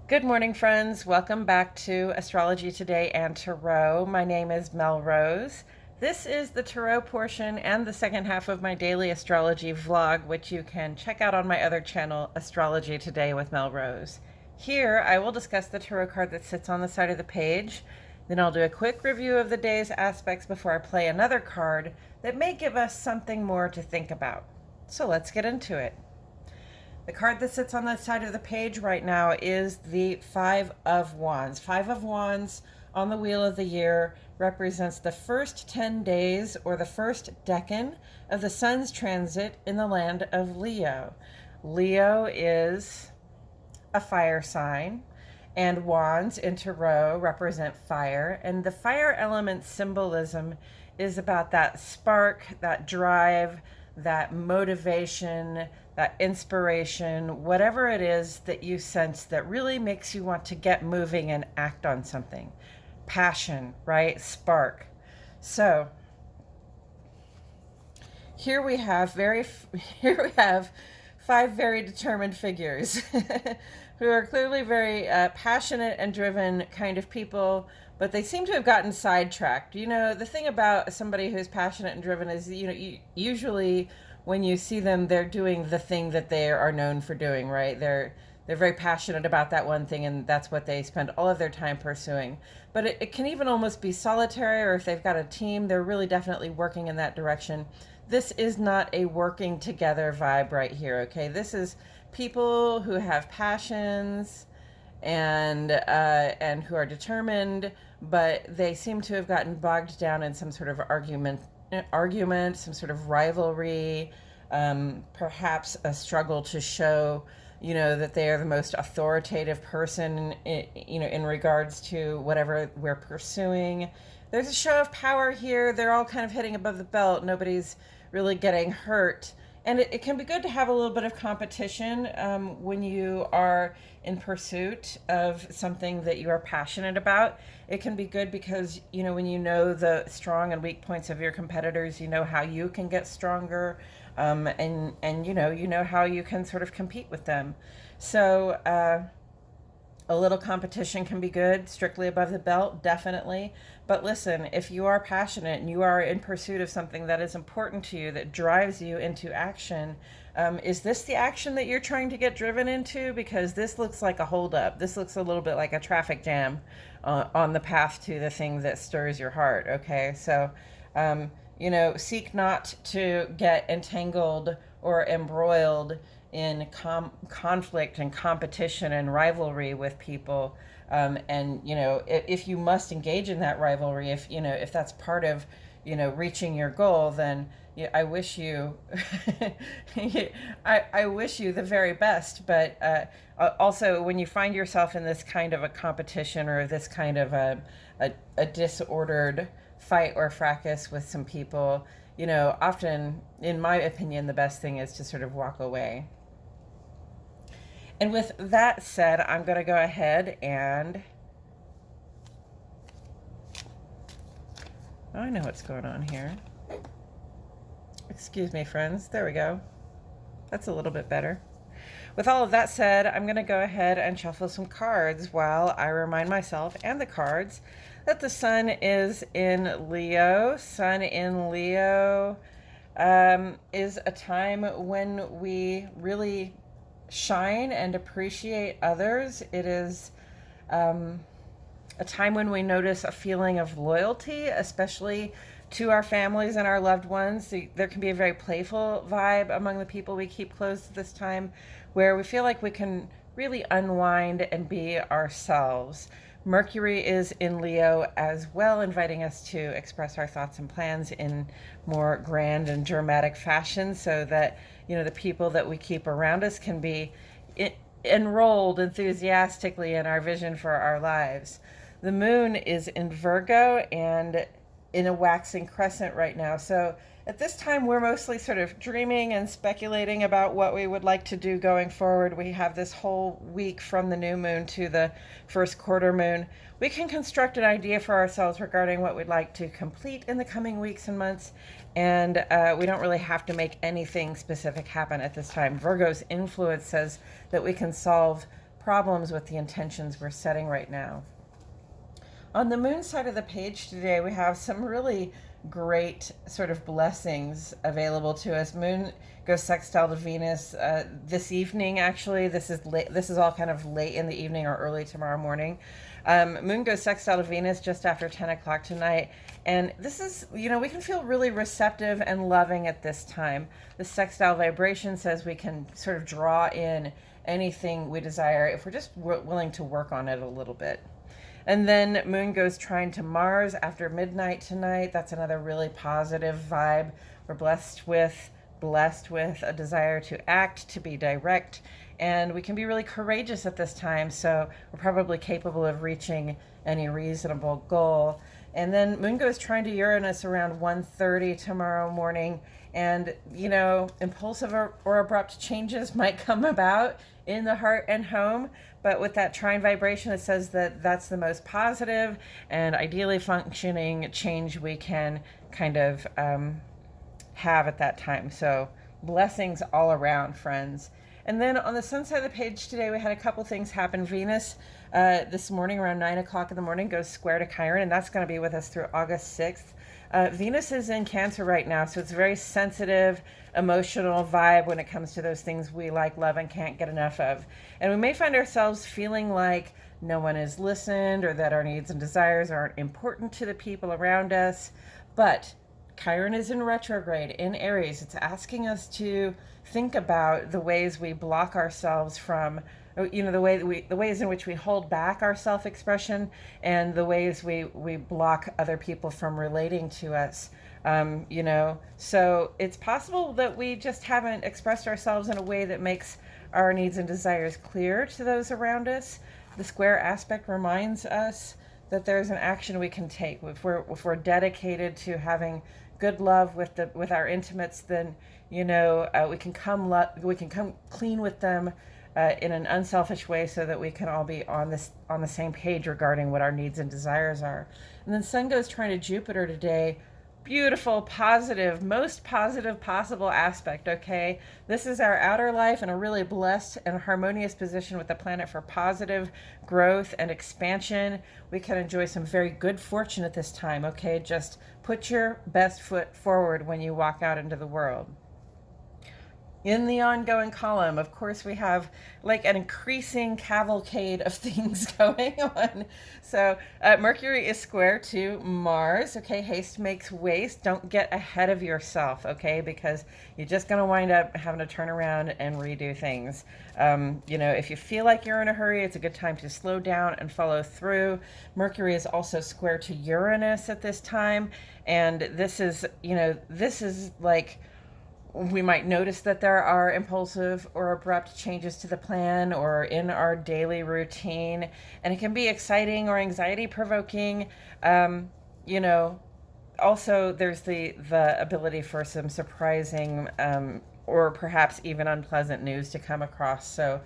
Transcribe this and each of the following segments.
Good morning, friends. Welcome back to Astrology Today and Tarot. My name is Mel Rose. This is the Tarot portion and the second half of my daily astrology vlog, which you can check out on my other channel, Astrology Today with Mel Rose. Here, I will discuss the tarot card that sits on the side of the page. Then I'll do a quick review of the day's aspects before I play another card that may give us something more to think about. So let's get into it. The card that sits on the side of the page right now is the Five of Wands. Five of Wands on the Wheel of the Year represents the first 10 days or the first decan of the sun's transit in the land of Leo. Leo is a fire sign, and wands in tarot represent fire, and the fire element symbolism is about that spark, that drive, that motivation, that inspiration, whatever it is that you sense that really makes you want to get moving and act on something. Passion, right? Spark. So here we have five very determined figures who are clearly very passionate and driven kind of people, but they seem to have gotten sidetracked. You know, the thing about somebody who's passionate and driven is, usually when you see them, they're doing the thing that they are known for doing, right? They're very passionate about that one thing, and that's what they spend all of their time pursuing. But it can even almost be solitary, or if they've got a team, they're really definitely working in that direction. This is not a working together vibe right here, okay? This is people who have passions and who are determined, but they seem to have gotten bogged down in some sort of argument, some sort of rivalry, perhaps a struggle to show, that they are the most authoritative person, in regards to whatever we're pursuing. There's a show of power here. They're all kind of hitting above the belt. Nobody's really getting hurt. And it can be good to have a little bit of competition when you are in pursuit of something that you are passionate about. It can be good because, when you know the strong and weak points of your competitors, you know how you can get stronger, and you know how you can sort of compete with them. So a little competition can be good, strictly above the belt, definitely. But listen, if you are passionate and you are in pursuit of something that is important to you, that drives you into action, is this the action that you're trying to get driven into? Because this looks like a holdup. This looks a little bit like a traffic jam on the path to the thing that stirs your heart, okay? So, seek not to get entangled or embroiled in conflict and competition and rivalry with people. And if you must engage in that rivalry, if that's part of reaching your goal, then I wish you I wish you the very best. But also, when you find yourself in this kind of a competition or this kind of a disordered fight or fracas with some people, often, in my opinion, the best thing is to sort of walk away. And with that said, I'm going to go ahead and... Oh, I know what's going on here. Excuse me, friends. There we go. That's a little bit better. With all of that said, I'm going to go ahead and shuffle some cards while I remind myself and the cards that the sun is in Leo. Sun in Leo is a time when we really shine and appreciate others. It is a time when we notice a feeling of loyalty, especially to our families and our loved ones. There can be a very playful vibe among the people we keep close at this time, where we feel like we can really unwind and be ourselves. Mercury is in Leo as well, inviting us to express our thoughts and plans in more grand and dramatic fashion, so that the people that we keep around us can be enrolled enthusiastically in our vision for our lives. The moon is in Virgo and in a waxing crescent right now. So at this time, we're mostly sort of dreaming and speculating about what we would like to do going forward. We have this whole week from the new moon to the first quarter moon. We can construct an idea for ourselves regarding what we'd like to complete in the coming weeks and months, and we don't really have to make anything specific happen at this time. Virgo's influence says that we can solve problems with the intentions we're setting right now. On the moon side of the page today, we have some really great sort of blessings available to us. Moon goes sextile to Venus this evening. Actually, this is late. This is all kind of late in the evening or early tomorrow morning. Moon goes sextile to Venus just after 10 o'clock tonight. And this is, we can feel really receptive and loving at this time. The sextile vibration says we can sort of draw in anything we desire if we're just willing to work on it a little bit. And then Moon goes trine to Mars after midnight tonight. That's another really positive vibe. We're blessed with a desire to act, to be direct, and we can be really courageous at this time. So we're probably capable of reaching any reasonable goal. And then Moon goes trine to Uranus around 1:30 tomorrow morning. And, impulsive or abrupt changes might come about in the heart and home. But with that trine vibration, it says that that's the most positive and ideally functioning change we can kind of have at that time. So blessings all around, friends. And then on the sun side of the page today, we had a couple things happen. Venus this morning around 9 o'clock in the morning goes square to Chiron, and that's going to be with us through August 6th. Venus is in Cancer right now, so it's a very sensitive, emotional vibe when it comes to those things we like, love, and can't get enough of. And we may find ourselves feeling like no one is listened or that our needs and desires aren't important to the people around us. But Chiron is in retrograde in Aries. It's asking us to think about the ways we block ourselves from, the ways in which we hold back our self-expression and the ways we block other people from relating to us. So it's possible that we just haven't expressed ourselves in a way that makes our needs and desires clear to those around us. The square aspect reminds us that there's an action we can take. If we're dedicated to having good love with our intimates, then we can come clean with them in an unselfish way, so that we can all be on the same page regarding what our needs and desires are. And then Sun goes trine to Jupiter today. Beautiful, positive, most positive possible aspect, okay? This is our outer life in a really blessed and harmonious position with the planet for positive growth and expansion. We can enjoy some very good fortune at this time, okay? Just put your best foot forward when you walk out into the world. In the ongoing column, of course, we have like an increasing cavalcade of things going on. So Mercury is square to Mars. Okay, haste makes waste. Don't get ahead of yourself, okay, because you're just going to wind up having to turn around and redo things. If you feel like you're in a hurry, it's a good time to slow down and follow through. Mercury is also square to Uranus at this time. And this is like, we might notice that there are impulsive or abrupt changes to the plan or in our daily routine, and it can be exciting or anxiety provoking. Also there's the ability for some surprising or perhaps even unpleasant news to come across. So,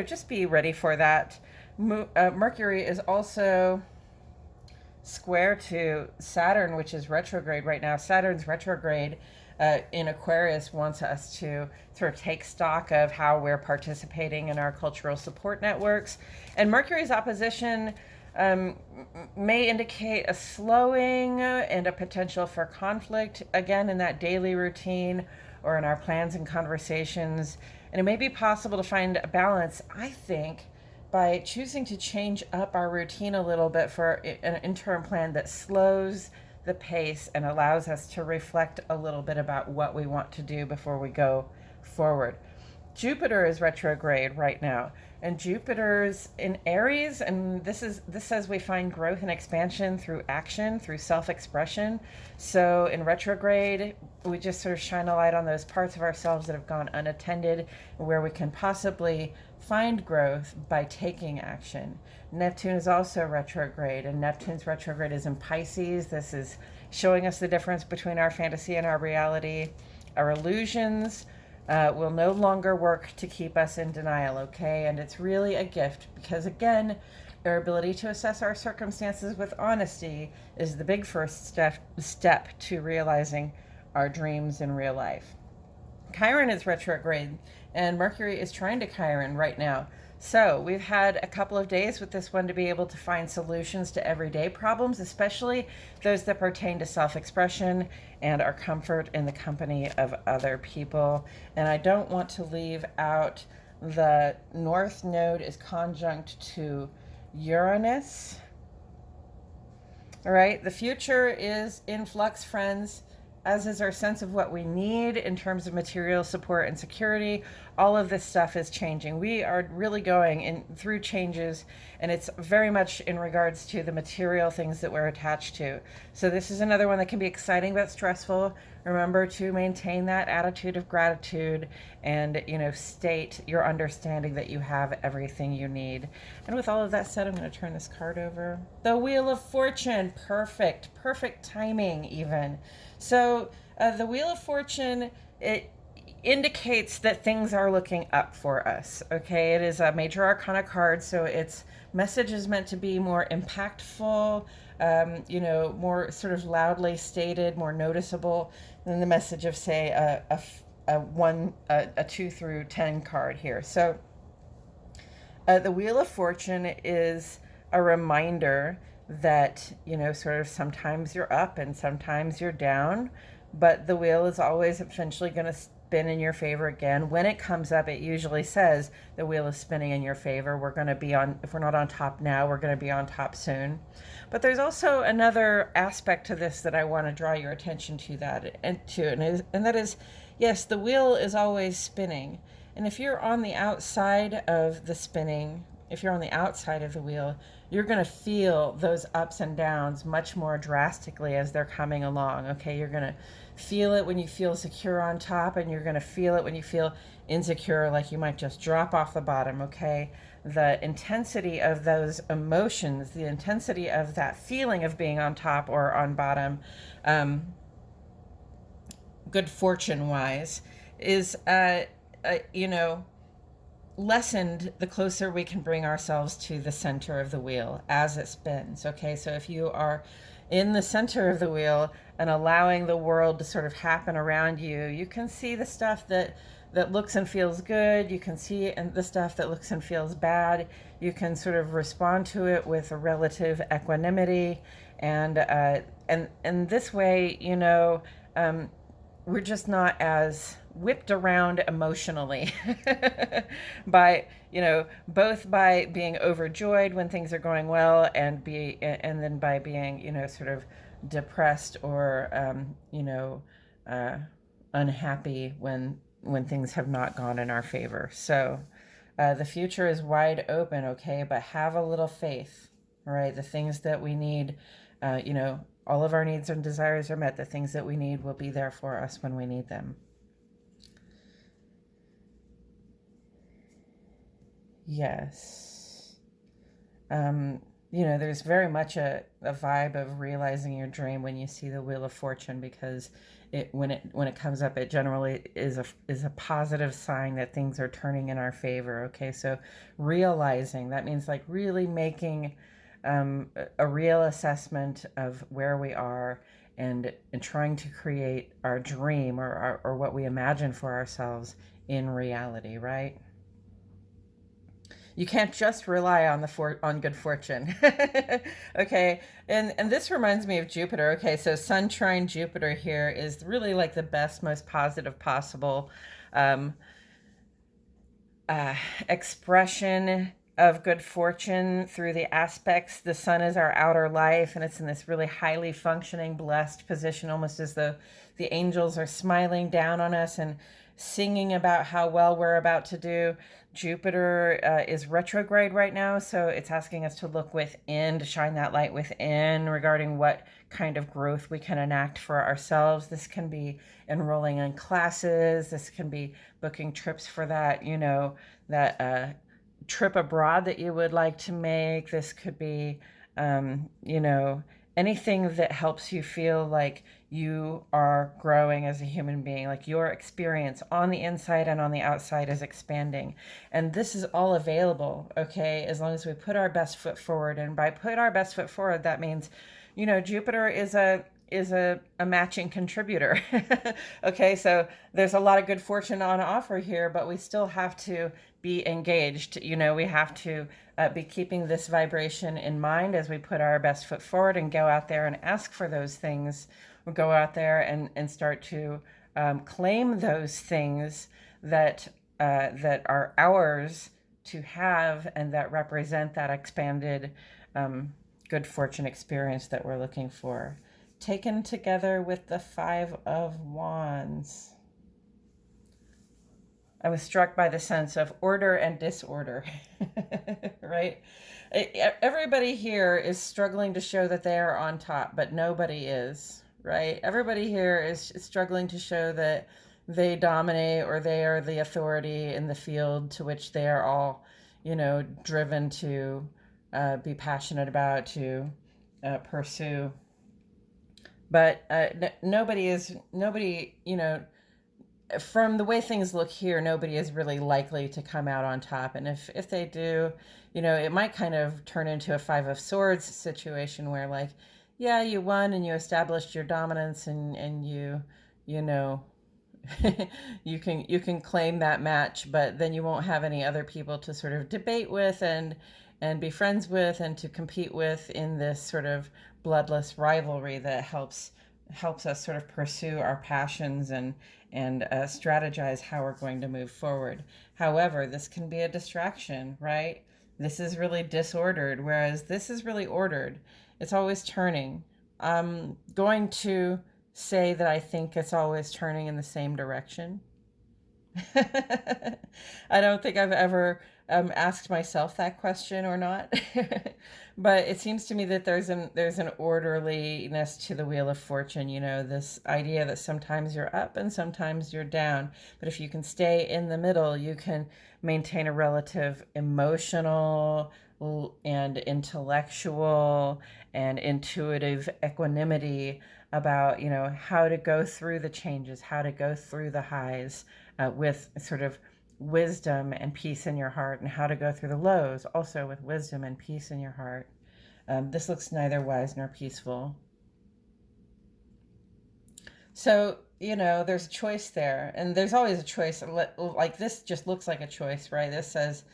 just be ready for that. Mercury is also square to Saturn, which is retrograde right now. Saturn's retrograde in Aquarius wants us to sort of take stock of how we're participating in our cultural support networks. And Mercury's opposition may indicate a slowing and a potential for conflict, again, in that daily routine or in our plans and conversations. And it may be possible to find a balance, I think, by choosing to change up our routine a little bit for an interim plan that slows the pace and allows us to reflect a little bit about what we want to do before we go forward. Jupiter is retrograde right now, and Jupiter's in Aries, and this says we find growth and expansion through action, through self-expression. So in retrograde, we just sort of shine a light on those parts of ourselves that have gone unattended, where we can possibly find growth by taking action. Neptune is also retrograde, and Neptune's retrograde is in Pisces. This is showing us the difference between our fantasy and our reality. Our illusions will no longer work to keep us in denial, okay? And it's really a gift because, again, our ability to assess our circumstances with honesty is the big first step to realizing our dreams in real life. Chiron is retrograde, and Mercury is trine to Chiron right now. So we've had a couple of days with this one to be able to find solutions to everyday problems, especially those that pertain to self-expression and our comfort in the company of other people. And I don't want to leave out the North Node is conjunct to Uranus. All right, the future is in flux, friends, as is our sense of what we need in terms of material support and security. All of this stuff is changing. We are really going in through changes, and it's very much in regards to the material things that we're attached to. So this is another one that can be exciting but stressful. Remember to maintain that attitude of gratitude and, state your understanding that you have everything you need. And with all of that said, I'm going to turn this card over. The Wheel of Fortune. Perfect timing even. So the Wheel of Fortune, it indicates that things are looking up for us. Okay, it is a major arcana card, so its message is meant to be more impactful, more sort of loudly stated, more noticeable than the message of, say, a 2 through 10 card here. So the Wheel of Fortune is a reminder that, sort of sometimes you're up and sometimes you're down, but the wheel is always eventually going to spin in your favor again. When it comes up, it usually says the wheel is spinning in your favor. We're going to be on, if we're not on top now, we're going to be on top soon. But there's also another aspect to this that I want to draw your attention to and that is, yes, the wheel is always spinning. And if you're on the outside of the spinning, if you're on the outside of the wheel, you're going to feel those ups and downs much more drastically as they're coming along. Okay, you're going to feel it when you feel secure on top, and you're going to feel it when you feel insecure, like you might just drop off the bottom. Okay, the intensity of those emotions, the intensity of that feeling of being on top or on bottom, good fortune wise, is lessened the closer we can bring ourselves to the center of the wheel as it spins. Okay, so if you are in the center of the wheel and allowing the world to sort of happen around you, you can see the stuff that looks and feels good. You can see the stuff that looks and feels bad. You can sort of respond to it with a relative equanimity, and this way, we're just not as whipped around emotionally by, both by being overjoyed when things are going well, and then by being, sort of depressed or, unhappy when things have not gone in our favor. So the future is wide open, okay, but have a little faith, right? The things that we need, all of our needs and desires are met. The things that we need will be there for us when we need them. Yes. There's very much a vibe of realizing your dream when you see the Wheel of Fortune, because when it comes up, it generally is a positive sign that things are turning in our favor. Okay, so realizing, that means like really making a real assessment of where we are, and trying to create our dream or what we imagine for ourselves in reality, right? You can't just rely on good fortune. Okay, and this reminds me of Jupiter. Okay, so Sun trine Jupiter here is really like the best, most positive possible expression of good fortune through the aspects. The sun is our outer life, and it's in this really highly functioning, blessed position, almost as though the angels are smiling down on us and singing about how well we're about to do. Jupiter is retrograde right now, so it's asking us to look within, to shine that light within regarding what kind of growth we can enact for ourselves. This can be enrolling in classes. This can be booking trips for that, that trip abroad that you would like to make. This could be, anything that helps you feel like you are growing as a human being, like your experience on the inside and on the outside is expanding. And this is all available, okay, as long as we put our best foot forward. And by put our best foot forward, that means, Jupiter is a is a matching contributor. Okay, so there's a lot of good fortune on offer here, but we still have to be engaged. We have to be keeping this vibration in mind as we put our best foot forward and go out there and ask for those things. We'll go out there and start to claim those things that are ours to have and that represent that expanded good fortune experience that we're looking for. Taken together with the Five of Wands. I was struck by the sense of order and disorder, right? Everybody here is struggling to show that they are on top, but nobody is, right? Everybody here is struggling to show that they dominate or they are the authority in the field to which they are all, driven to be passionate about, to pursue. But nobody, from the way things look here, nobody is really likely to come out on top. And if they do, it might kind of turn into a Five of Swords situation where, like, yeah, you won and you established your dominance and you know, you can claim that match, but then you won't have any other people to sort of debate with and be friends with and to compete with in this sort of bloodless rivalry that helps us sort of pursue our passions and strategize how we're going to move forward. However, this can be a distraction, right? This is really disordered, whereas this is really ordered. It's always turning. I'm going to say that I think it's always turning in the same direction. I don't think I've ever asked myself that question or not. But it seems to me that there's an orderliness to the Wheel of Fortune, this idea that sometimes you're up and sometimes you're down. But if you can stay in the middle, you can maintain a relative emotional and intellectual and intuitive equanimity about, how to go through the changes, how to go through the highs with sort of wisdom and peace in your heart, and how to go through the lows also with wisdom and peace in your heart. This looks neither wise nor peaceful. So, there's a choice there, and there's always a choice. Like, this just looks like a choice, right? This says,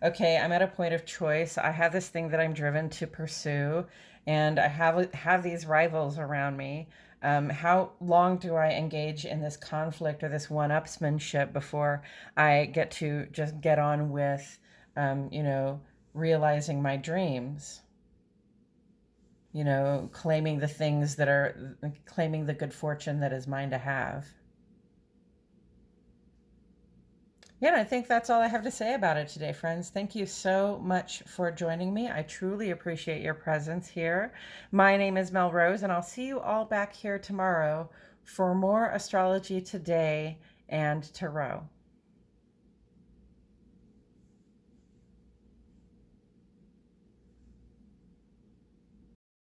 okay, I'm at a point of choice. I have this thing that I'm driven to pursue, and I have these rivals around me. How long do I engage in this conflict or this one-upsmanship before I get to just get on with, realizing my dreams? Claiming claiming the good fortune that is mine to have. Yeah, I think that's all I have to say about it today, friends. Thank you so much for joining me. I truly appreciate your presence here. My name is Mel Rose, and I'll see you all back here tomorrow for more Astrology Today and Tarot.